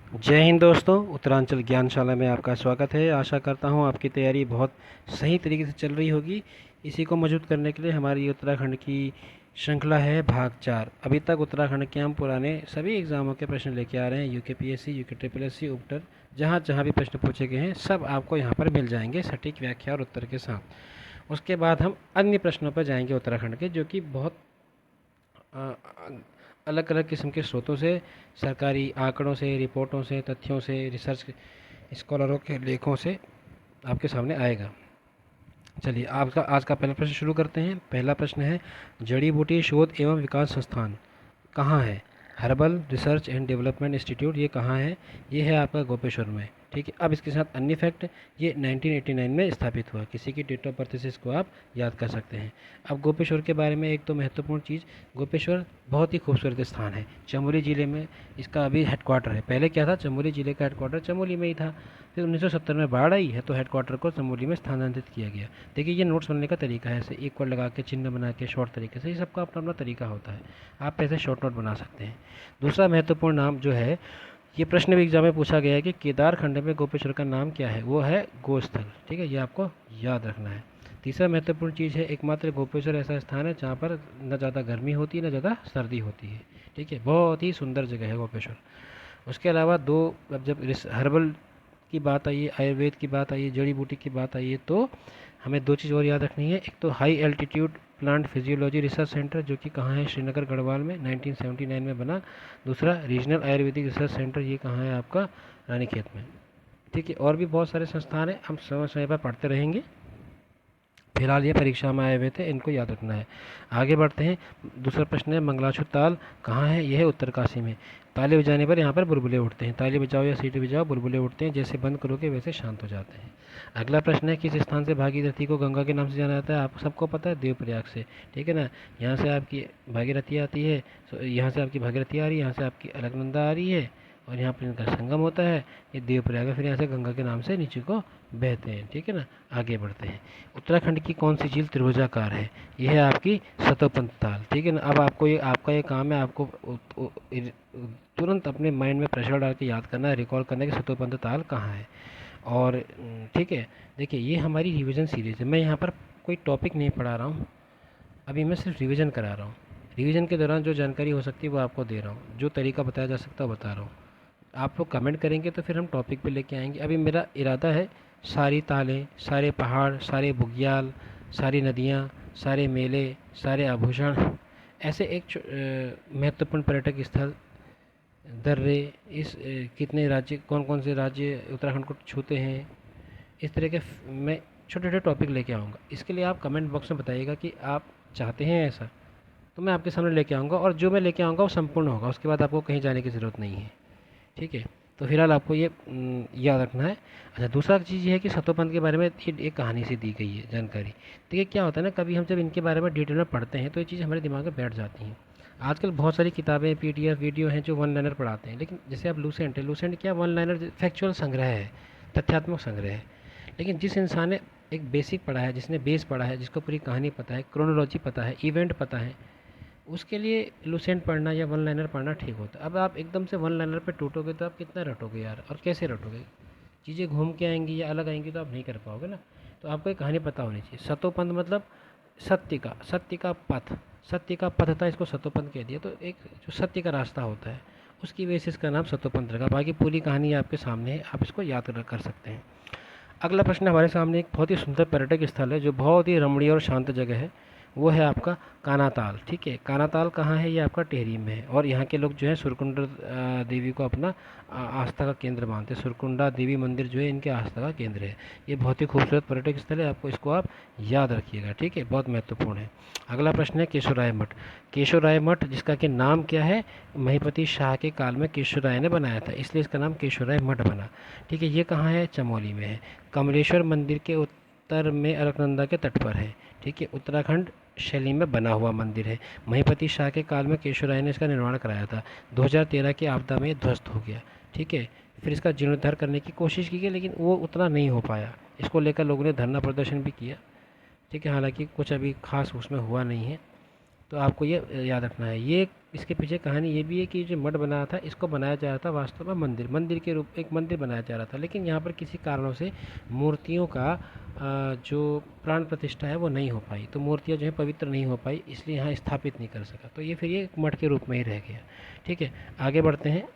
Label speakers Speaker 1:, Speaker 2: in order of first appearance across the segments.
Speaker 1: जय हिंद दोस्तों। उत्तरांचल ज्ञानशाला में आपका स्वागत है। आशा करता हूँ आपकी तैयारी बहुत सही तरीके से चल रही होगी। इसी को मजबूत करने के लिए हमारी उत्तराखंड की श्रृंखला है भाग 4। अभी तक उत्तराखंड के हम पुराने सभी एग्ज़ामों के प्रश्न लेके आ रहे हैं। यूकेपीएससी, यूके उपटर, जहाँ जहाँ भी प्रश्न पूछे गए हैं सब आपको यहाँ पर मिल जाएंगे सटीक व्याख्या और उत्तर के साथ। उसके बाद हम अन्य प्रश्नों पर जाएंगे उत्तराखंड के, जो कि बहुत अलग अलग किस्म के स्रोतों से, सरकारी आंकड़ों से, रिपोर्टों से, तथ्यों से, रिसर्च स्कॉलरों के लेखों से आपके सामने आएगा। चलिए आपका आज का पहला प्रश्न शुरू करते हैं। पहला प्रश्न है, जड़ी बूटी शोध एवं विकास संस्थान कहाँ है? Herbal research and development institute, ये कहाँ है? ये है आपका गोपेश्वर में। ठीक है, अब इसके साथ अन्य फैक्ट, ये 1989 में स्थापित हुआ। किसी की डेट ऑफ बर्थ से इसको आप याद कर सकते हैं। अब गोपेश्वर के बारे में एक तो महत्वपूर्ण चीज़, गोपेश्वर बहुत ही खूबसूरत स्थान है। चमोली ज़िले में इसका अभी हेडक्वार्टर है। पहले क्या था, चमोली ज़िले का हेडक्वार्टर चमोली में ही था। फिर 1970 में बाढ़ आई है तो हेडक्वार्टर को चमोली में स्थानांतरित किया गया। देखिए ये नोट्स बनने का तरीका है, ऐसे इक्वल लगा के, चिन्ह बना के, शॉर्ट तरीके से, ये सबका अपना अपना तरीका होता है। आप ऐसे शॉर्ट नोट बना सकते हैं। दूसरा महत्वपूर्ण नाम जो है, ये प्रश्न भी एग्जाम में पूछा गया है कि केदारखंड में गोपेश्वर का नाम क्या है? वो है गोस्थल। ठीक है, ये आपको याद रखना है। तीसरा महत्वपूर्ण चीज़ है, एकमात्र गोपेश्वर ऐसा स्थान है जहाँ पर न ज़्यादा गर्मी होती है न ज़्यादा सर्दी होती है। ठीक है, बहुत ही सुंदर जगह है गोपेश्वर। उसके अलावा दो, अब जब हर्बल की बात आई है, आयुर्वेद की बात आई है, जड़ी बूटी की बात आई है, तो हमें दो चीज़ और याद रखनी है। एक तो high altitude plant physiology research centre, जो कि कहाँ है? श्रीनगर गढ़वाल में 1979 में बना। दूसरा रीजनल आयुर्वेदिक रिसर्च सेंटर, ये कहाँ है आपका? रानीखेत में। ठीक है, और भी बहुत सारे संस्थान हैं, हम समय समय पर पढ़ते रहेंगे। फिलहाल ये परीक्षा में आए हुए थे, इनको याद रखना है। आगे बढ़ते हैं। दूसरा प्रश्न है, मंगलाचूर ताल कहाँ है? यह है उत्तरकाशी में। ताली बजाने पर यहाँ पर बुलबुले उठते हैं। ताली बजाओ या सीटी बजाओ, बुलबुले उठते हैं। जैसे बंद करोगे वैसे शांत हो जाते हैं। अगला प्रश्न है, किस स्थान से भागीरथी को गंगा के नाम से जाना जाता है? आप सबको पता है, देवप्रयाग से। ठीक है ना, यहाँ से आपकी भागीरथी आती है, यहाँ से आपकी भागीरथी आ रही है, यहाँ से आपकी अलकनंदा आ रही है, और यहाँ पर इनका संगम होता है। ये देवप्रयाग है, फिर यहाँ से गंगा के नाम से नीचे को बहते हैं। ठीक है ना, आगे बढ़ते हैं। उत्तराखंड की कौन सी झील त्रिभुजाकार है? यह है आपकी सतोपंत ताल। ठीक है ना, अब आपको ये, आपका ये काम है, आपको तुरंत अपने माइंड में प्रेशर डाल के याद करना है, रिकॉल करना है कि सतोपंत ताल कहाँ है। और ठीक है, देखिए ये हमारी रिवीजन सीरीज़ है। मैं यहाँ पर कोई टॉपिक नहीं पढ़ा रहा हूँ, अभी मैं सिर्फ रिवीजन करा रहा हूँ। रिवीजन के दौरान जो जानकारी हो सकती है वो आपको दे रहा हूँ, जो तरीका बताया जा सकता है वो बता रहा हूँ। आप लोग कमेंट करेंगे तो फिर हम टॉपिक पे लेके आएंगे। अभी मेरा इरादा है, सारी तालें, सारे पहाड़, सारे बुग्याल, सारी नदियाँ, सारे मेले, सारे आभूषण, ऐसे एक महत्वपूर्ण पर्यटक स्थल, दर्रे, कितने राज्य, कौन कौन से राज्य उत्तराखंड को छूते हैं, इस तरह के मैं छोटे छोटे टॉपिक लेके आऊँगा। इसके लिए आप कमेंट बॉक्स में बताइएगा कि आप चाहते हैं ऐसा, तो मैं आपके सामने लेके आऊँगा, और जो मैं लेके आऊँगा वो संपूर्ण होगा। उसके बाद आपको कहीं जाने की ज़रूरत नहीं है। ठीक है, तो फिलहाल आपको ये याद रखना है। अच्छा, दूसरा चीज़ ये है कि सतोपंथ के बारे में ये एक कहानी सी दी गई है जानकारी। देखिए क्या होता है ना, कभी हम जब इनके बारे में डिटेल में पढ़ते हैं तो ये चीज़ हमारे दिमाग में बैठ जाती हैं। आजकल बहुत सारी किताबें, पीडीएफ वीडियो हैं जो वन लाइनर पढ़ाते हैं, लेकिन जैसे आप लूसेंट है, लूसेंट क्या, वन लाइनर फैक्चुअल संग्रह है, तथ्यात्मक संग्रह है। लेकिन जिस इंसान ने एक बेसिक पढ़ा है, जिसने बेस पढ़ा है, जिसको पूरी कहानी पता है, क्रोनोलॉजी पता है, इवेंट पता है, उसके लिए लुसेंट पढ़ना या वन लाइनर पढ़ना ठीक होता है। अब आप एकदम से वन लाइनर पे टूटोगे तो आप कितना रटोगे यार, और कैसे रटोगे? चीज़ें घूम के आएंगी या अलग आएंगी तो आप नहीं कर पाओगे ना। तो आपको एक कहानी पता होनी चाहिए। सतोपंथ मतलब सत्य का पथ, सत्य का पथ था, इसको सतोपंथ कह दिया। तो एक जो सत्य का रास्ता होता है उसकी वजह से इसका नाम सतोपंथ रखा। बाकी पूरी कहानी आपके सामने है, आप इसको याद कर सकते हैं। अगला प्रश्न हमारे सामने, एक बहुत ही सुंदर पर्यटक स्थल है जो बहुत ही रमणीय और शांत जगह है, वो है आपका कानाताल। ठीक है, कानाताल कहाँ है? ये आपका टिहरी में है, और यहाँ के लोग जो है सुरकुंडा देवी को अपना आस्था का केंद्र मानते हैं। सुरकुंडा देवी मंदिर जो है इनके आस्था का केंद्र है। ये बहुत ही खूबसूरत पर्यटक स्थल है, आपको इसको आप याद रखिएगा। ठीक है, बहुत महत्वपूर्ण है। अगला प्रश्न है केशवराय मठ। केशवराय मठ, जिसका कि नाम क्या है, महिपति शाह के काल में केशवराय ने बनाया था, इसलिए इसका नाम केशवराय मठ बना। ठीक है, ये कहाँ है? चमोली में है। कमलेश्वर मंदिर के उत्तर में अलकनंदा के तट पर है। ठीक है, उत्तराखंड शैली में बना हुआ मंदिर है। महिपति शाह के काल में केशवराय ने इसका निर्माण कराया था। 2013 की आपदा में ध्वस्त हो गया। ठीक है, फिर इसका जीर्णोद्धार करने की कोशिश की गई, लेकिन वो उतना नहीं हो पाया। इसको लेकर लोगों ने धरना प्रदर्शन भी किया। ठीक है, हालांकि कुछ अभी खास उसमें हुआ नहीं है। तो आपको ये याद रखना है। ये इसके पीछे कहानी ये भी है कि जो मठ बनाया था, इसको बनाया जा रहा था वास्तव में मंदिर के रूप, एक मंदिर बनाया जा रहा था, लेकिन यहाँ पर किसी कारणों से मूर्तियों का जो प्राण प्रतिष्ठा है वो नहीं हो पाई, तो मूर्तियाँ जो है पवित्र नहीं हो पाई, इसलिए यहाँ स्थापित नहीं कर सका, तो ये फिर ये मठ के रूप में ही रह गया। ठीक है, आगे बढ़ते हैं।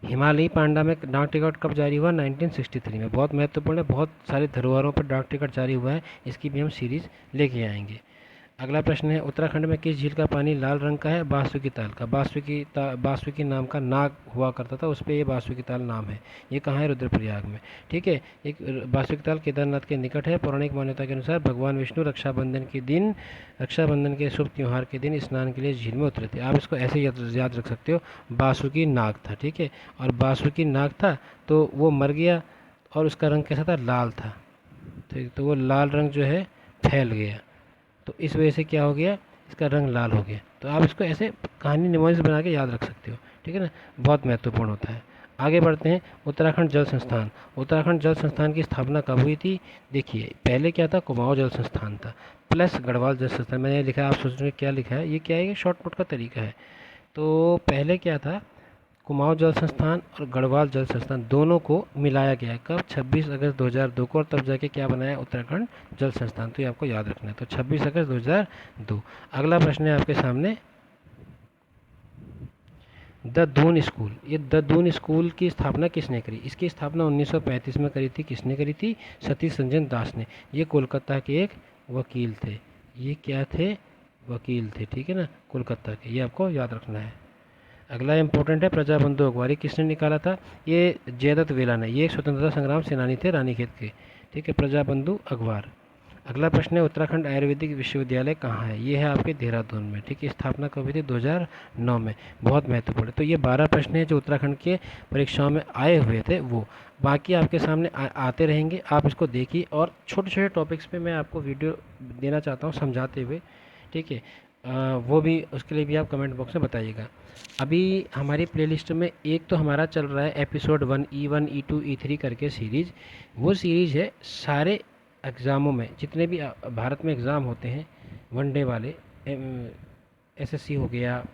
Speaker 1: हिमालयी पांडा में डाक टिकट कब जारी हुआ? 1963 में। बहुत महत्वपूर्ण है, बहुत सारे धरोहरों पर डाक टिकट जारी हुआ है, इसकी भी हम सीरीज लेके आएंगे। अगला प्रश्न है, उत्तराखंड में किस झील का पानी लाल रंग का है? बासुकी ताल का। बासुकी नाम का नाग हुआ करता था, उस पर ये बासुकी ताल नाम है। ये कहाँ है? रुद्रप्रयाग में। ठीक है, एक बासुकी ताल केदारनाथ के निकट है। पौराणिक मान्यता के अनुसार भगवान विष्णु रक्षाबंधन के शुभ त्यौहार के दिन स्नान के लिए झील में उतरे थे। आप इसको ऐसे याद रख सकते हो, बासुकी नाग था। ठीक है, और बासुकी नाग था तो वो मर गया, और उसका रंग कैसा था? लाल था। ठीक, तो वो लाल रंग जो है फैल गया, तो इस वजह से क्या हो गया? इसका रंग लाल हो गया। तो आप इसको ऐसे कहानी निमोनिस बना के याद रख सकते हो। ठीक है ना, बहुत महत्वपूर्ण होता है। आगे बढ़ते हैं। उत्तराखंड जल संस्थान। उत्तराखंड जल संस्थान की स्थापना कब हुई थी? देखिए, पहले क्या था? कुमाऊं जल संस्थान था प्लस गढ़वाल जल संस्थान। मैंने लिखा है, आप सोच रहे हैं क्या लिखा है, ये क्या है? ये शॉर्टकट का तरीका है। तो पहले क्या था? कुमाऊं जल संस्थान और गढ़वाल जल संस्थान दोनों को मिलाया गया है। कब? 26 अगस्त 2002 को, और तब जाके क्या बनाया? उत्तराखंड जल संस्थान। तो ये आपको याद रखना है। तो 26 अगस्त 2002। अगला प्रश्न है आपके सामने, द दून स्कूल। ये द दून स्कूल की स्थापना किसने करी? इसकी स्थापना 1935 में करी थी। किसने करी थी? सतीश रंजन दास ने। ये कोलकाता के एक वकील थे। ये क्या थे? वकील थे। ठीक है ना, कोलकाता के। ये आपको याद रखना है। अगला इंपॉर्टेंट है, प्रजाबंधु अखबार। ये किसने निकाला था? ये जयदत्त वेला ने। ये स्वतंत्रता संग्राम सेनानी थे रानीखेत के। ठीक है, प्रजाबंधु अखबार। अगला प्रश्न है, उत्तराखंड आयुर्वेदिक विश्वविद्यालय कहाँ है? ये है आपके देहरादून में। ठीक है, स्थापना कब हुई थी? 2009 में। बहुत महत्वपूर्ण है। तो ये 12 प्रश्न हैं जो उत्तराखंड के परीक्षाओं में आए हुए थे, वो बाकी आपके सामने आते रहेंगे। आप इसको देखिए, और छोटे छोटे टॉपिक्स पे मैं आपको वीडियो देना चाहता हूँ समझाते हुए। ठीक है, वो भी, उसके लिए भी आप कमेंट बॉक्स में बताइएगा। अभी हमारी प्लेलिस्ट में एक तो हमारा चल रहा है एपिसोड 1, E1, E2, E3 करके सीरीज़। वो सीरीज़ है सारे एग्ज़ामों में, जितने भी भारत में एग्ज़ाम होते हैं वनडे वाले, एसएससी हो गया,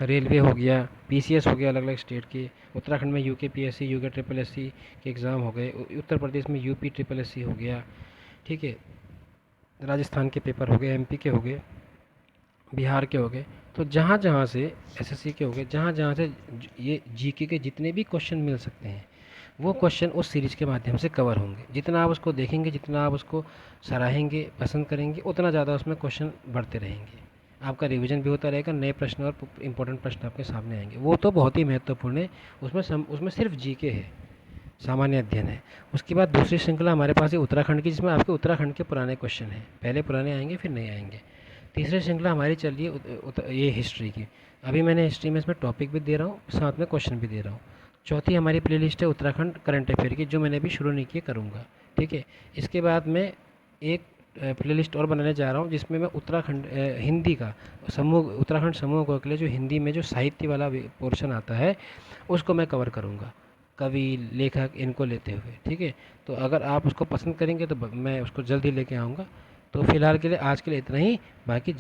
Speaker 1: रेलवे हो गया, पीसीएस हो गया अलग अलग स्टेट के, उत्तराखंड में UK PSC, UK triple SC के एग्ज़ाम हो गए, उत्तर प्रदेश में यूपी ट्रिपल एससी हो गया। ठीक है, राजस्थान के पेपर हो गए, एमपी के हो गए, बिहार के हो गए। तो जहाँ जहाँ से एसएससी के हो गए, जहाँ जहाँ से ये जीके के जितने भी क्वेश्चन मिल सकते हैं, वो क्वेश्चन उस सीरीज़ के माध्यम से कवर होंगे। जितना आप उसको देखेंगे, जितना आप उसको सराहेंगे, पसंद करेंगे, उतना ज़्यादा उसमें क्वेश्चन बढ़ते रहेंगे। आपका रिवीजन भी होता रहेगा, नए प्रश्न और इंपॉर्टेंट प्रश्न आपके सामने आएंगे। वो तो बहुत ही महत्वपूर्ण है। उसमें सिर्फ जीके है, सामान्य अध्ययन है। उसके बाद दूसरी श्रृंखला हमारे पास है उत्तराखंड की, जिसमें आपके उत्तराखंड के पुराने क्वेश्चन हैं। पहले पुराने आएंगे, फिर नए आएंगे। तीसरी श्रृंखला हमारी चल रही है ये हिस्ट्री की। अभी मैंने हिस्ट्री में इसमें टॉपिक भी दे रहा हूँ, साथ में क्वेश्चन भी दे रहा हूँ। चौथी हमारी प्लेलिस्ट है उत्तराखंड करंट अफेयर की, जो मैंने अभी शुरू नहीं किया, करूँगा। ठीक है, इसके बाद मैं एक प्लेलिस्ट और बनाने जा रहा हूँ, जिसमें मैं उत्तराखंड हिंदी का समूह, उत्तराखंड समूह के लिए जो हिंदी में जो साहित्य वाला पोर्शन आता है, उसको मैं कवर करूँगा, कवि, लेखक, इनको लेते हुए। ठीक है, तो अगर आप उसको पसंद करेंगे तो मैं उसको जल्द ही लेके आऊँगा। तो फिलहाल के लिए, आज के लिए इतना ही। बाकी